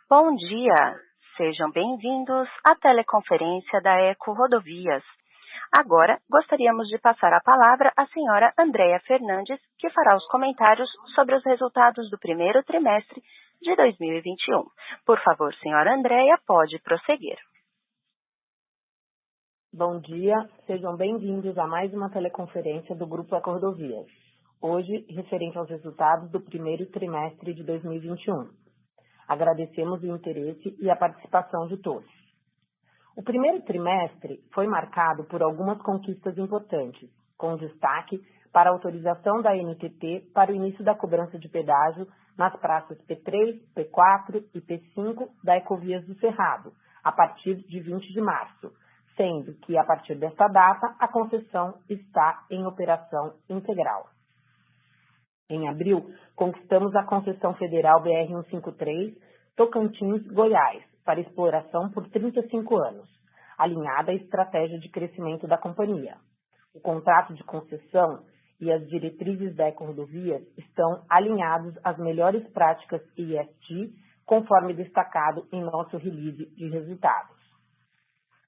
Bom dia, sejam bem-vindos à teleconferência da Eco Rodovias. Agora, gostaríamos de passar a palavra à senhora Andréa Fernandes, que fará os comentários sobre os resultados do primeiro trimestre de 2021. Por favor, senhora Andréa, pode prosseguir. Bom dia, sejam bem-vindos a mais uma teleconferência do Grupo Eco Rodovias. Hoje, referente aos resultados do primeiro trimestre de 2021. Agradecemos o interesse e a participação de todos. O primeiro trimestre foi marcado por algumas conquistas importantes, com destaque para a autorização da ANTT para o início da cobrança de pedágio nas praças P3, P4 e P5 da Ecovias do Cerrado, a partir de 20 de março, sendo que, a partir desta data, a concessão está em operação integral. Em abril, conquistamos a concessão federal BR-153 Tocantins-Goiás para exploração por 35 anos, alinhada à estratégia de crescimento da companhia. O contrato de concessão e as diretrizes da Eco-Rodovias estão alinhados às melhores práticas ESG, conforme destacado em nosso release de resultados.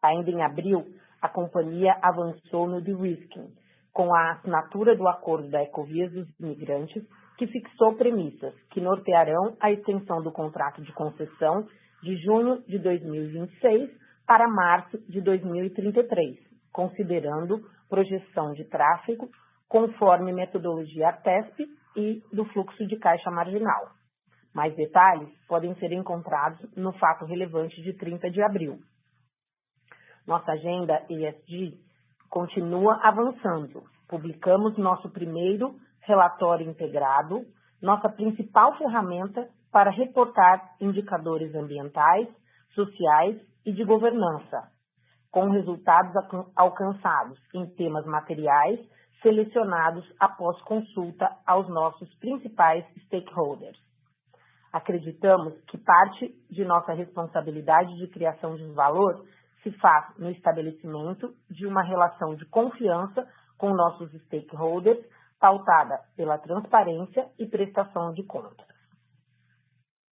Ainda em abril, a companhia avançou no de-risking, com a assinatura do acordo da Ecovias dos Imigrantes, que fixou premissas que nortearão a extensão do contrato de concessão de junho de 2026 para março de 2033, considerando projeção de tráfego conforme metodologia ARTESP e do fluxo de caixa marginal. Mais detalhes podem ser encontrados no fato relevante de 30 de abril. Nossa agenda ESG continua avançando. Publicamos nosso primeiro relatório integrado, nossa principal ferramenta para reportar indicadores ambientais, sociais e de governança, com resultados alcançados em temas materiais selecionados após consulta aos nossos principais stakeholders. Acreditamos que parte de nossa responsabilidade de criação de valor se faz no estabelecimento de uma relação de confiança com nossos stakeholders, pautada pela transparência e prestação de contas.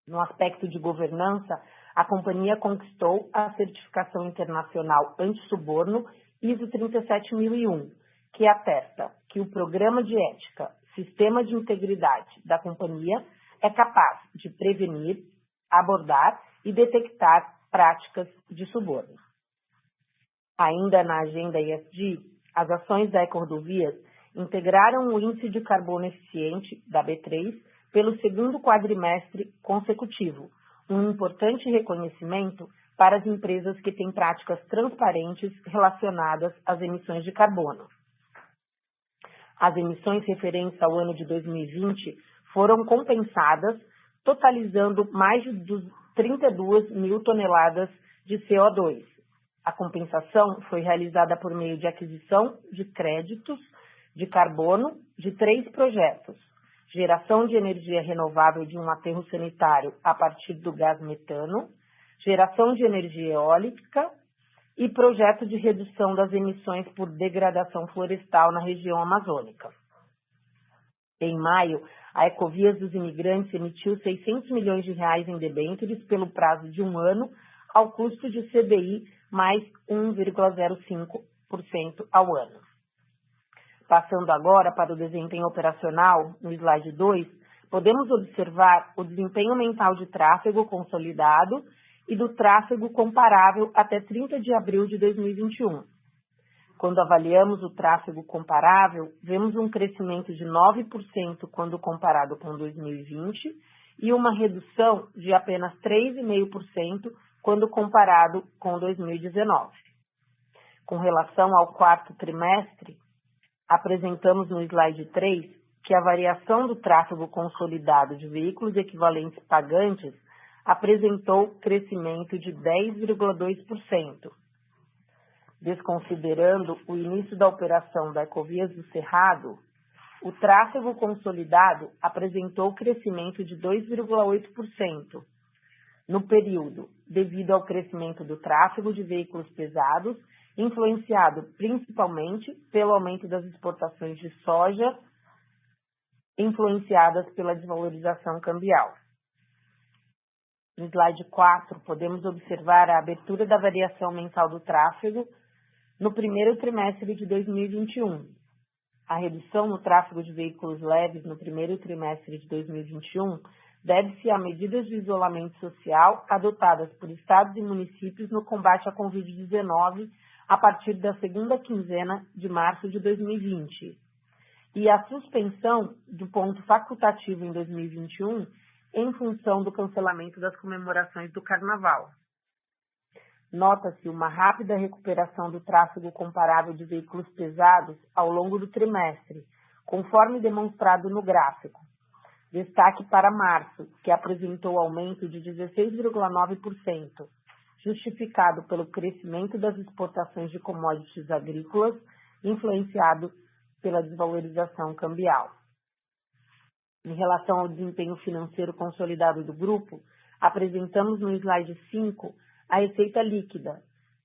No aspecto de governança, a companhia conquistou a certificação internacional anti-suborno ISO 37001, que atesta que o programa de ética, sistema de integridade da companhia é capaz de prevenir, abordar e detectar práticas de suborno. Ainda na agenda ESG, as ações da Eco-Rodovias integraram o índice de carbono eficiente da B3 pelo segundo quadrimestre consecutivo, um importante reconhecimento para as empresas que têm práticas transparentes relacionadas às emissões de carbono. As emissões referentes ao ano de 2020 foram compensadas, totalizando mais de 32 mil toneladas de CO2. A compensação foi realizada por meio de aquisição de créditos de carbono de 3 projetos: geração de energia renovável de um aterro sanitário a partir do gás metano, geração de energia eólica e projeto de redução das emissões por degradação florestal na região amazônica. Em maio, a Ecovias dos Imigrantes emitiu R$600 milhões em debêntures pelo prazo de um ano, ao custo de CDI mais 1,05% ao ano. Passando agora para o desempenho operacional, no slide 2, podemos observar o desempenho mental de tráfego consolidado e do tráfego comparável até 30 de abril de 2021. Quando avaliamos o tráfego comparável, vemos um crescimento de 9% quando comparado com 2020 e uma redução de apenas 3,5% quando comparado com 2019. Com relação ao quarto trimestre, apresentamos no slide 3 que a variação do tráfego consolidado de veículos equivalentes pagantes apresentou crescimento de 10,2%. Desconsiderando o início da operação da Ecovias do Cerrado, o tráfego consolidado apresentou crescimento de 2,8%. No período, devido ao crescimento do tráfego de veículos pesados, influenciado principalmente pelo aumento das exportações de soja, influenciadas pela desvalorização cambial. No slide 4, podemos observar a abertura da variação mensal do tráfego no primeiro trimestre de 2021. A redução no tráfego de veículos leves no primeiro trimestre de 2021 deve-se a medidas de isolamento social adotadas por estados e municípios no combate à Covid-19 a partir da segunda quinzena de março de 2020 e a suspensão do ponto facultativo em 2021 em função do cancelamento das comemorações do Carnaval. Nota-se uma rápida recuperação do tráfego comparável de veículos pesados ao longo do trimestre, conforme demonstrado no gráfico. Destaque para março, que apresentou aumento de 16,9%, justificado pelo crescimento das exportações de commodities agrícolas, influenciado pela desvalorização cambial. Em relação ao desempenho financeiro consolidado do grupo, apresentamos no slide 5 a receita líquida,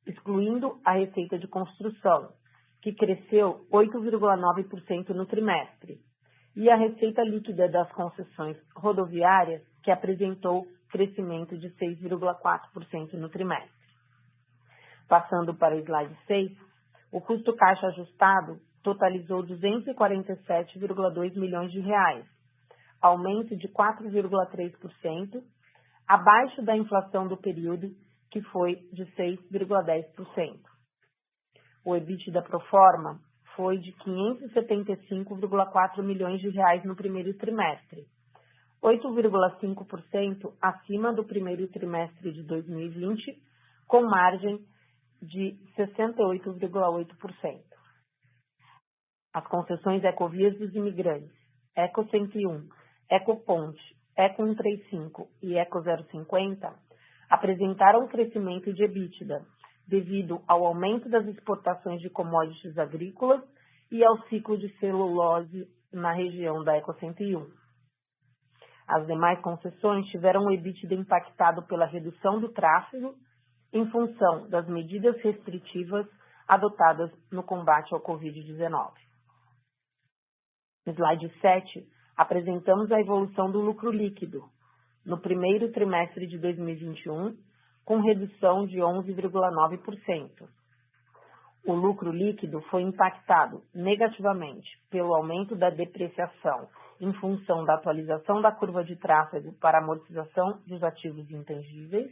excluindo a receita de construção, que cresceu 8,9% no trimestre, e a receita líquida das concessões rodoviárias, que apresentou crescimento de 6,4% no trimestre. Passando para o slide 6, o custo caixa ajustado totalizou 247,2 milhões de reais, aumento de 4,3%, abaixo da inflação do período, que foi de 6,10%. O EBITDA pro forma foi de 575,4 milhões de reais no primeiro trimestre, 8,5% acima do primeiro trimestre de 2020, com margem de 68,8%. As concessões Ecovias dos Imigrantes, Eco 101, Ecoponte, Eco 135 e Eco 050 apresentaram crescimento de EBITDA devido ao aumento das exportações de commodities agrícolas e ao ciclo de celulose na região da Eco 101. As demais concessões tiveram o EBITDA impactado pela redução do tráfego em função das medidas restritivas adotadas no combate ao Covid-19. No slide 7, apresentamos a evolução do lucro líquido no primeiro trimestre de 2021, com redução de 11,9%. O lucro líquido foi impactado negativamente pelo aumento da depreciação em função da atualização da curva de tráfego para amortização dos ativos intangíveis,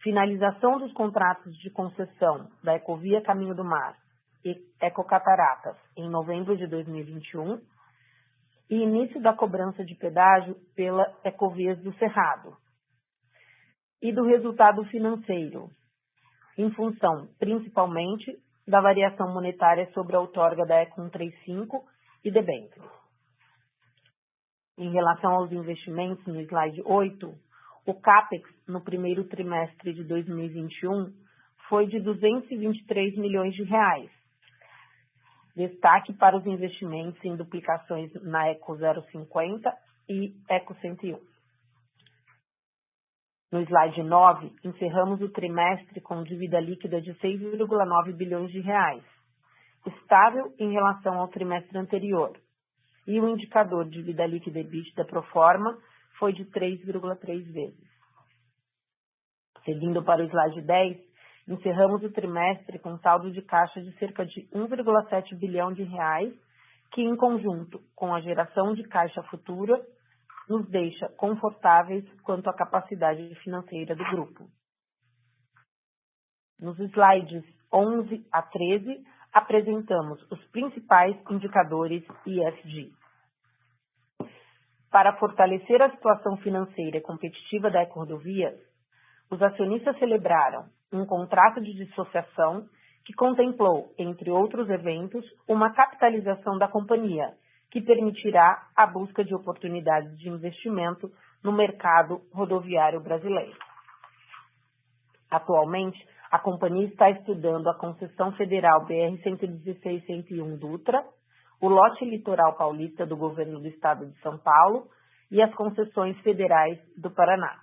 finalização dos contratos de concessão da Ecovia Caminho do Mar e Ecocataratas em novembro de 2021 e início da cobrança de pedágio pela Ecovias do Cerrado, e do resultado financeiro, em função, principalmente, da variação monetária sobre a outorga da Eco 135 e debêntures. Em relação aos investimentos, no slide 8, o CAPEX no primeiro trimestre de 2021 foi de 223 milhões de reais. Destaque para os investimentos em duplicações na Eco 050 e Eco 101. No slide 9, encerramos o trimestre com dívida líquida de 6,9 bilhões de reais, estável em relação ao trimestre anterior, e o indicador de dívida líquida EBITDA pro forma foi de 3,3 vezes. Seguindo para o slide 10, encerramos o trimestre com saldo de caixa de cerca de 1,7 bilhão de reais, que em conjunto com a geração de caixa futura, nos deixa confortáveis quanto à capacidade financeira do grupo. Nos slides 11 a 13, apresentamos os principais indicadores ESG. Para fortalecer a situação financeira e competitiva da EcoRodovias, os acionistas celebraram um contrato de dissociação que contemplou, entre outros eventos, uma capitalização da companhia, que permitirá a busca de oportunidades de investimento no mercado rodoviário brasileiro. Atualmente, a companhia está estudando a concessão federal BR-116-101 Dutra, o lote litoral paulista do governo do estado de São Paulo e as concessões federais do Paraná.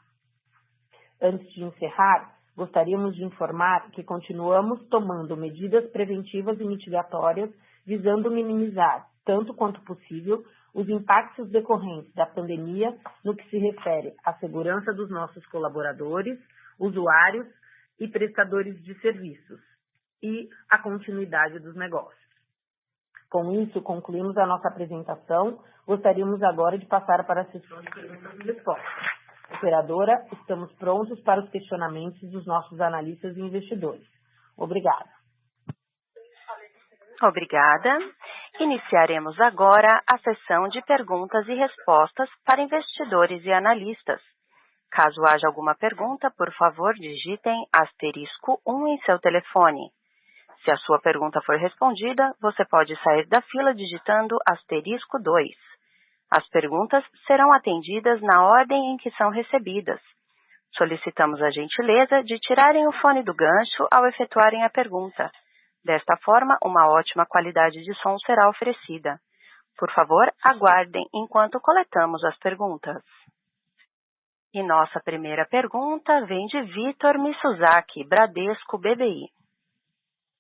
Antes de encerrar, gostaríamos de informar que continuamos tomando medidas preventivas e mitigatórias visando minimizar, tanto quanto possível, os impactos decorrentes da pandemia no que se refere à segurança dos nossos colaboradores, usuários e prestadores de serviços e a continuidade dos negócios. Com isso, concluímos a nossa apresentação. Gostaríamos agora de passar para a sessão de perguntas e respostas. Operadora, estamos prontos para os questionamentos dos nossos analistas e investidores. Obrigada. Obrigada. Iniciaremos agora a sessão de perguntas e respostas para investidores e analistas. Caso haja alguma pergunta, por favor, digitem *1 em seu telefone. Se a sua pergunta for respondida, você pode sair da fila digitando *2. As perguntas serão atendidas na ordem em que são recebidas. Solicitamos a gentileza de tirarem o fone do gancho ao efetuarem a pergunta. Desta forma, uma ótima qualidade de som será oferecida. Por favor, aguardem enquanto coletamos as perguntas. E nossa primeira pergunta vem de Vitor Mizusaki, Bradesco BBI.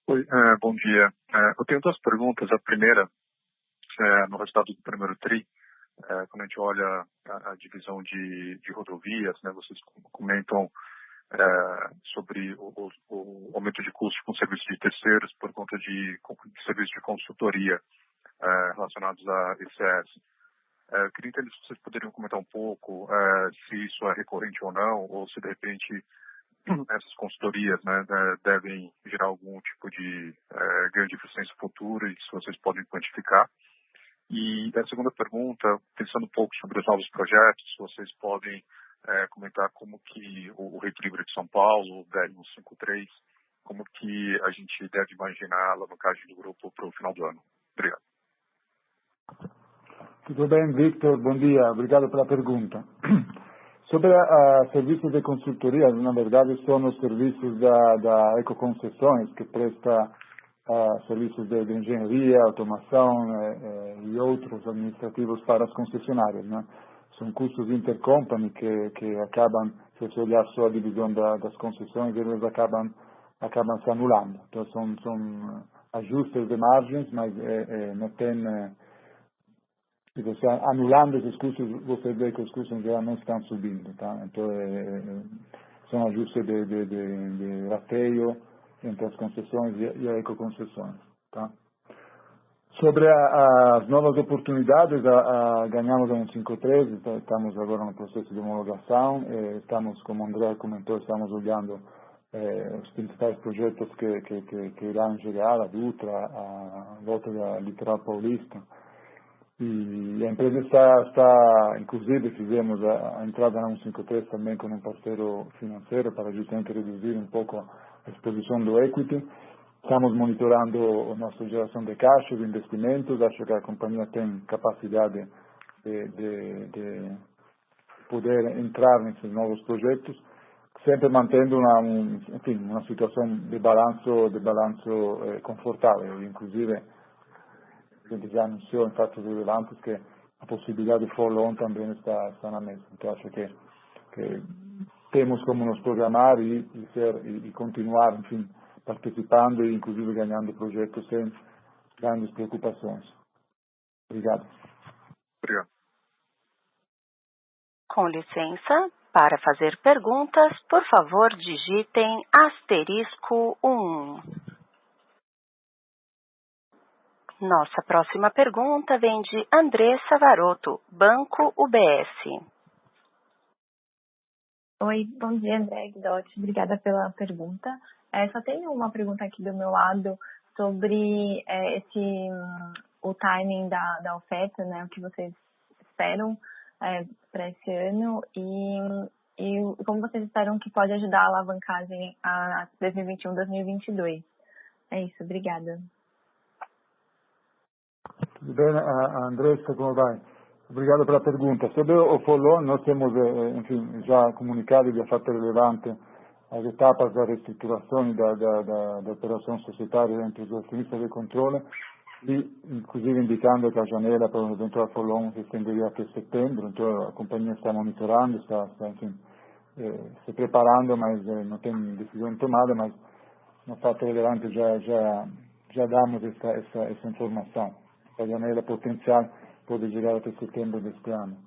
Oi, bom dia. Eu tenho duas perguntas. A primeira, no resultado do primeiro TRI, quando a gente olha a divisão de rodovias, né, vocês comentam sobre o aumento de custos com serviços de terceiros por conta de serviços de consultoria relacionados a ECS. Eu queria entender se vocês poderiam comentar um pouco se isso é recorrente ou não, ou se de repente essas consultorias, né, devem gerar algum tipo de ganho de eficiência futura e se vocês podem quantificar. E a segunda pergunta, pensando um pouco sobre os novos projetos, vocês podem comentar como que o Rede Livre de São Paulo, o BR-153, como que a gente deve imaginar a alavancagem do grupo para o final do ano. Obrigado. Tudo bem, Victor? Bom dia. Obrigado pela pergunta. Sobre serviços de consultoria, na verdade, são os serviços da Ecoconcessões, que presta serviços de engenharia, automação e outros administrativos para as concessionárias, né? São custos intercompany que acabam, se você olhar só a divisão das concessões, eles acabam se anulando. Então, são ajustes de margens, mas não tem... Se você anulando esses custos, você vê que os custos em geral não estão subindo, tá? Então, são ajustes de rateio entre as concessões e a ecoconcessões, tá? Sobre as novas oportunidades, ganhamos a 153, estamos agora no processo de homologação, estamos, como o André comentou, estamos olhando os principais projetos que irão chegar, a Dutra, a volta da Litoral Paulista. E a empresa está, inclusive fizemos a entrada na 153 também com um parceiro financeiro para justamente reduzir um pouco a exposição do equity. Estamos monitorando a nossa geração de caixa, de investimentos. Acho que a companhia tem capacidade de poder entrar nesses novos projetos, sempre mantendo uma situação de balanço confortável. Inclusive, a gente já anunciou em fatos relevantes que a possibilidade de follow-on também está na mesa. Então, acho que temos como nos programar e continuar, enfim, participando e inclusive ganhando projetos sem grandes preocupações. Obrigado. Obrigado. Com licença, para fazer perguntas, por favor, digitem *1. Nossa próxima pergunta vem de Andressa Varotto, Banco UBS. Oi, bom dia, André Guidotti. Obrigada pela pergunta. Só tenho uma pergunta aqui do meu lado sobre o timing da oferta, né? O que vocês esperam para esse ano e como vocês esperam que pode ajudar a alavancagem a 2021, 2022. É isso, obrigada. Tudo bem, Andressa, como vai? Obrigado pela pergunta. Sobre o follow-on, nós temos, enfim, já comunicado de fato relevante as etapas da reestruturação da operação societária entre os acionistas de controle e, inclusive, indicando que a janela para um eventual follow-on se estenderia até setembro. Então, a companhia está monitorando, está enfim, se preparando, mas não tem decisão tomada, mas no fato relevante já damos essa informação. A janela potencial pode chegar até setembro deste ano.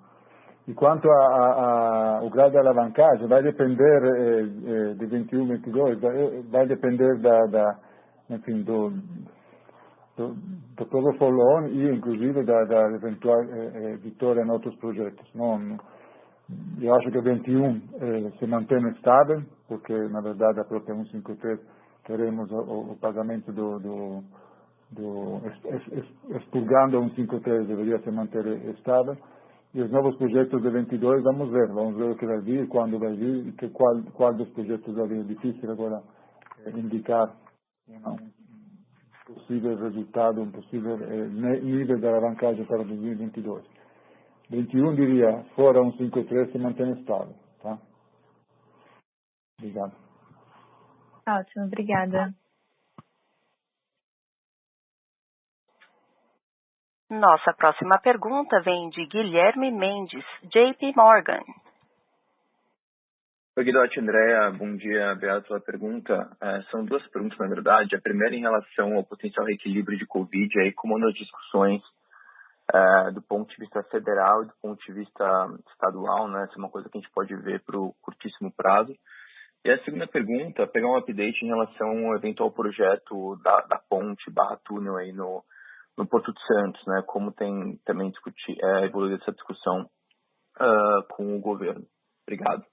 E quanto ao grau de alavancagem, vai depender de 21, 22, vai depender enfim, do todo follow-on e, inclusive, da eventual vitória em outros projetos. Eu acho que 21 se mantém estável, porque, na verdade, a própria 153 teremos o pagamento expurgando a 153 deveria se manter estável. E os novos projetos de 22, vamos ver o que vai vir, quando vai vir, e qual dos projetos vai vir. É difícil agora indicar um possível resultado, um possível nível de alavancagem para 2022. 21, diria, fora 153, se mantém estável. Tá? Obrigado. Ótimo, obrigada. Nossa próxima pergunta vem de Guilherme Mendes, JP Morgan. Oi, Guidotti, Andréa, bom dia, obrigado pela pergunta. São duas perguntas, na verdade. A primeira em relação ao potencial reequilíbrio de Covid, aí como nas discussões do ponto de vista federal e do ponto de vista estadual, né? Essa é uma coisa que a gente pode ver para o curtíssimo prazo. E a segunda pergunta, pegar um update em relação ao eventual projeto da ponte /túnel aí no Porto de Santos, né? Como tem também evoluído essa discussão com o governo. Obrigado.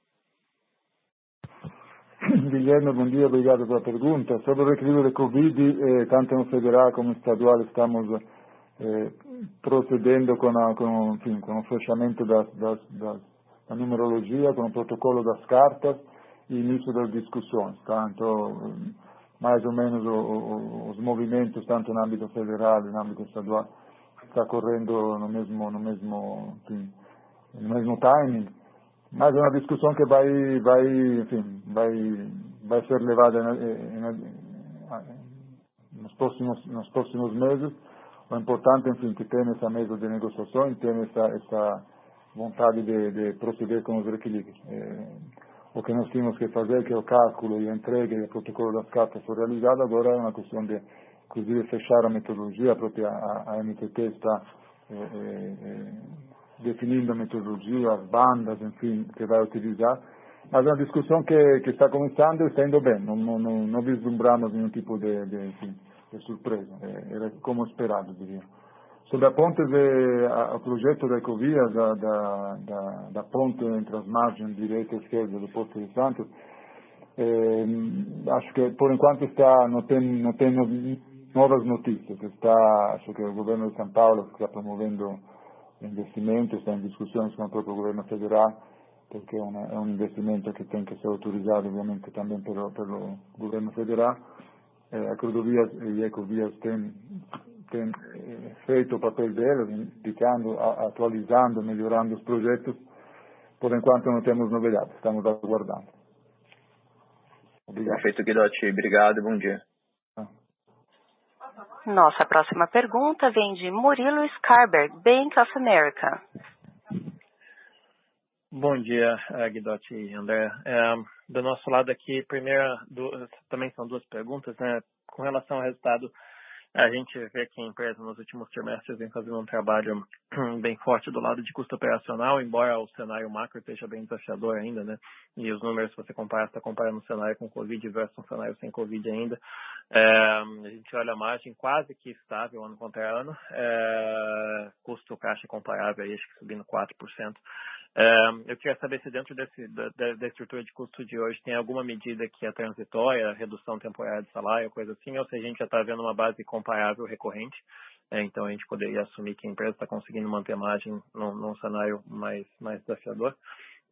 Guilherme, bom dia, obrigado pela pergunta. Sobre o reequilíbrio da Covid, tanto no federal como no estadual, estamos procedendo com o fechamento da numerologia, com o protocolo das cartas e início das discussões. Tá? Então, mais ou menos os movimentos, tanto no âmbito federal e no âmbito estadual, está correndo no mesmo timing. Mas é uma discussão que vai ser levada nos próximos meses. O importante, enfim, que tem essa mesa de negociação e tem essa vontade de proceder com os reequilíbrios. O que nós tínhamos que fazer, que é o cálculo e a entrega e o protocolo das cartas foi realizado, agora é uma questão de, inclusive, fechar a metodologia. A própria a MTT está definindo a metodologia, as bandas, enfim, que vai utilizar. Mas é uma discussão que está começando e está indo bem. Não vislumbramos nenhum tipo de surpresa. Era como esperado, diria. Sobre a ponte, o projeto da Ecovia, da ponte entre as margens direita e esquerda do Porto de Santos, acho que por enquanto não tem novas notícias. Acho que o governo de São Paulo está promovendo investimento, está em discussões com o próprio governo federal, porque é um investimento que tem que ser autorizado, obviamente, também pelo governo federal. A Rodovias e Ecovias têm feito o papel delas, indicando, atualizando, melhorando os projetos. Por enquanto não temos novidades, estamos aguardando. Obrigado. Perfeito, Guidotti. Obrigado e bom dia. Nossa próxima pergunta vem de Murilo Scarberg, Bank of America. Bom dia, Guidotti e André. Do nosso lado aqui, também são duas perguntas, né? Com relação ao resultado, a gente vê que a empresa nos últimos trimestres vem fazendo um trabalho bem forte do lado de custo operacional, embora o cenário macro esteja bem desafiador ainda, né? E os números, se você está comparando o cenário com Covid versus um cenário sem Covid ainda, a gente olha a margem quase que estável ano contra ano, custo caixa comparável, aí, acho que subindo 4%. Eu queria saber se dentro da estrutura de custo de hoje tem alguma medida que é transitória, redução temporária de salário, coisa assim, ou se a gente já está vendo uma base comparável recorrente, então a gente poderia assumir que a empresa está conseguindo manter margem num cenário mais desafiador.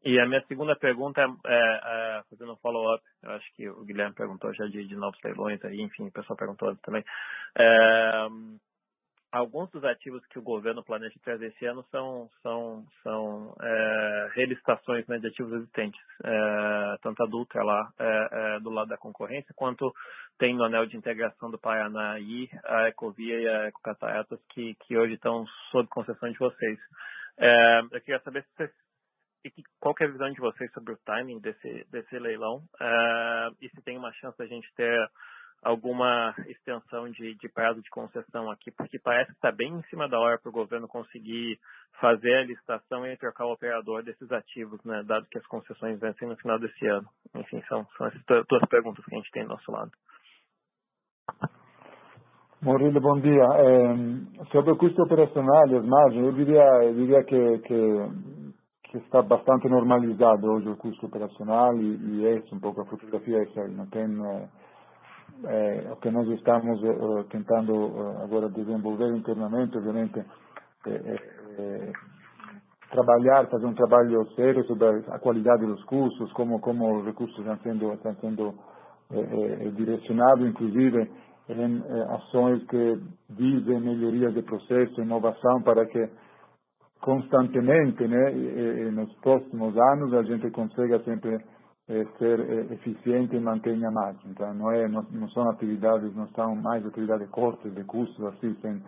E a minha segunda pergunta fazendo um follow-up, eu acho que o Guilherme perguntou já de novos leilões, aí, enfim, o pessoal perguntou também. Alguns dos ativos que o governo planeja trazer esse ano são relicitações, né, de ativos existentes, tanto a Dutra lá do lado da concorrência, quanto tem no anel de integração do Paraná e a Ecovia e a Ecocataratas que hoje estão sob concessão de vocês. Eu queria saber qual que é a visão de vocês sobre o timing desse leilão e se tem uma chance da gente ter alguma extensão de prazo de concessão aqui, porque parece que está bem em cima da hora para o governo conseguir fazer a licitação e trocar o operador desses ativos, né, dado que as concessões vencem no final desse ano. Enfim, são essas duas perguntas que a gente tem do nosso lado. Murilo, bom dia. Sobre o custo operacional e as margens, eu diria que está bastante normalizado hoje o custo operacional e essa um pouco a fotografia é essa aí. Não tem, o que nós estamos tentando agora desenvolver internamente, obviamente, fazer um trabalho sério sobre a qualidade dos custos, como os recursos estão sendo direcionados, inclusive em ações que visem melhorias de processo, inovação, para que constantemente, né, nos próximos anos a gente consiga sempre ser eficiente e manter a margem. Então, não são atividades, não são mais atividades de cortes de custos, assim,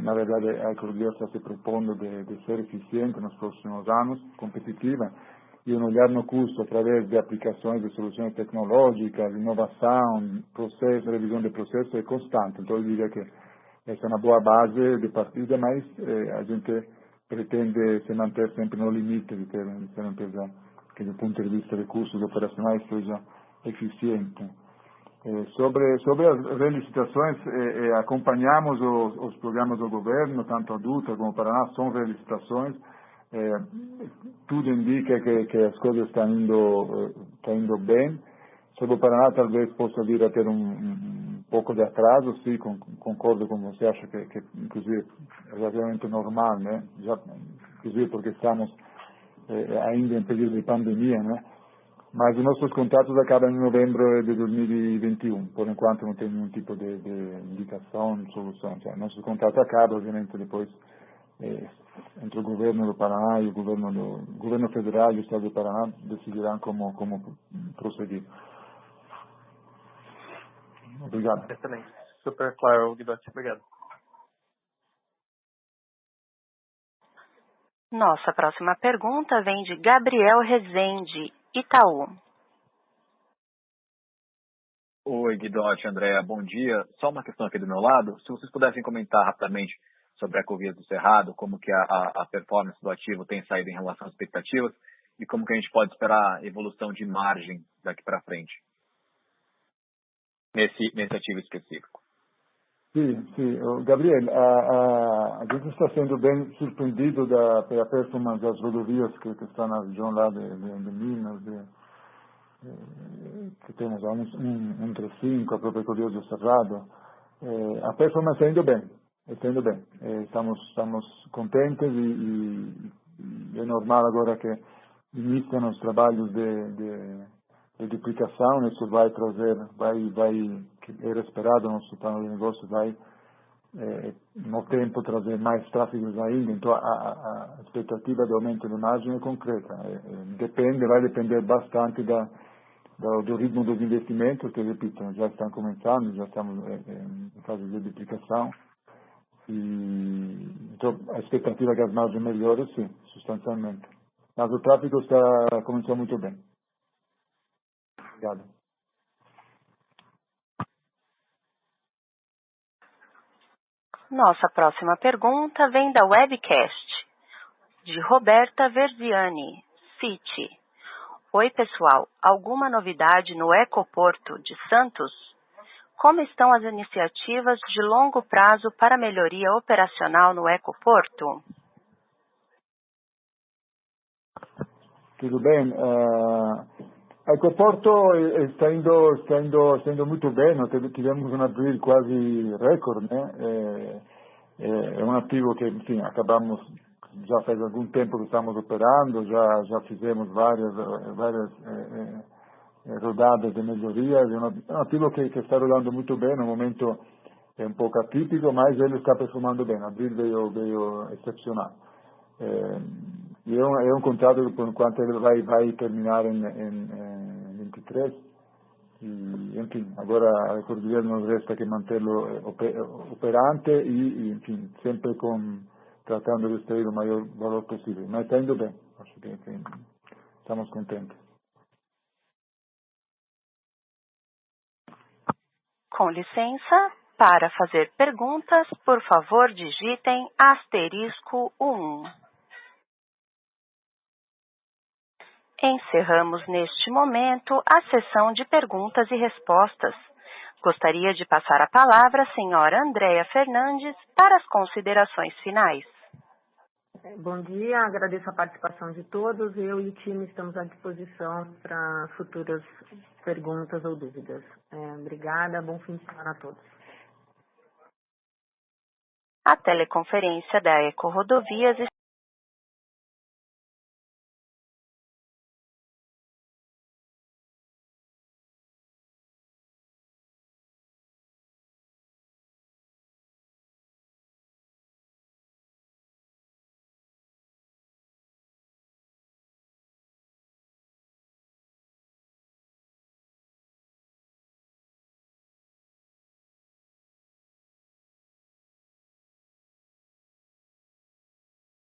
na verdade, a Ecorovia está se propondo de ser eficiente nos próximos anos, competitiva, e um olhar no custo através de aplicações de soluções tecnológicas, inovação, processo, revisão de processo é constante. Então, eu diria que essa é uma boa base de partida, mas a gente pretende se manter sempre no limite de ser uma empresa que, do ponto de vista de custos operacionais, seja eficiente. Sobre as relicitações, acompanhamos os programas do governo, tanto a Dutra como o Paraná, são relicitações. Tudo indica que as coisas estão indo bem. Sobre o Paraná, talvez possa vir a ter um pouco de atraso, sim, concordo com você, acho que inclusive é relativamente normal, né? Inclusive porque estamos ainda em período de pandemia, né? Mas os nossos contratos acabam em novembro de 2021. Por enquanto não tem nenhum tipo de indicação, solução. Nossos contratos acabam, obviamente, depois entre o governo do Paraná e o governo federal e o estado do Paraná decidirão como prosseguir. Obrigado. Excelente. Super claro, Guidotti. Obrigado. Nossa próxima pergunta vem de Gabriel Rezende, Itaú. Oi, Guidotti, Andréa, bom dia. Só uma questão aqui do meu lado. Se vocês pudessem comentar rapidamente sobre a Ecovias do Cerrado, como que a performance do ativo tem saído em relação às expectativas e como que a gente pode esperar a evolução de margem daqui para frente nesse ativo específico. Sim. Gabriel, a gente está sendo bem surpreendido pela performance das rodovias que estão na região lá de Minas, que temos a 135, a própria Ecovias do Cerrado. A performance está indo bem. Estamos contentes e é normal agora que iniciam os trabalhos de duplicação. Isso vai trazer, que era esperado no nosso plano de negócio, vai no tempo trazer mais tráfegos ainda. Então a expectativa de aumento de margem é concreta. Vai depender bastante do ritmo dos investimentos, que, repito, já estão começando, já estamos em fase de duplicação. Então, a expectativa é que as margens melhorem, sim, substancialmente. Mas o tráfego começou muito bem. Obrigado. Nossa próxima pergunta vem da webcast, de Roberta Verziani, Citi. Oi, pessoal. Alguma novidade no Ecoporto de Santos? Como estão as iniciativas de longo prazo para melhoria operacional no Ecoporto? Tudo bem. A Ecoporto está indo muito bem. Nós tivemos um abril quase recorde, né? É um ativo que, enfim, acabamos, já faz algum tempo que estamos operando, já fizemos várias rodadas de melhorias. É um ativo que está rodando muito bem. No momento é um pouco atípico, mas ele está performando bem. Abril veio excepcional. E é um contrato que, por enquanto, ele vai terminar em 23. E, enfim, agora a Ecorovia nos resta que mantê-lo operante e, enfim, sempre tratando de extrair o maior valor possível. Mas está indo bem. Acho que estamos contentes. Com licença, para fazer perguntas, por favor, digitem *1. Encerramos neste momento a sessão de perguntas e respostas. Gostaria de passar a palavra à senhora Andréa Fernandes para as considerações finais. Bom dia, agradeço a participação de todos. Eu e o time estamos à disposição para futuras perguntas ou dúvidas. Obrigada, bom fim de semana a todos. A teleconferência da Eco Rodovias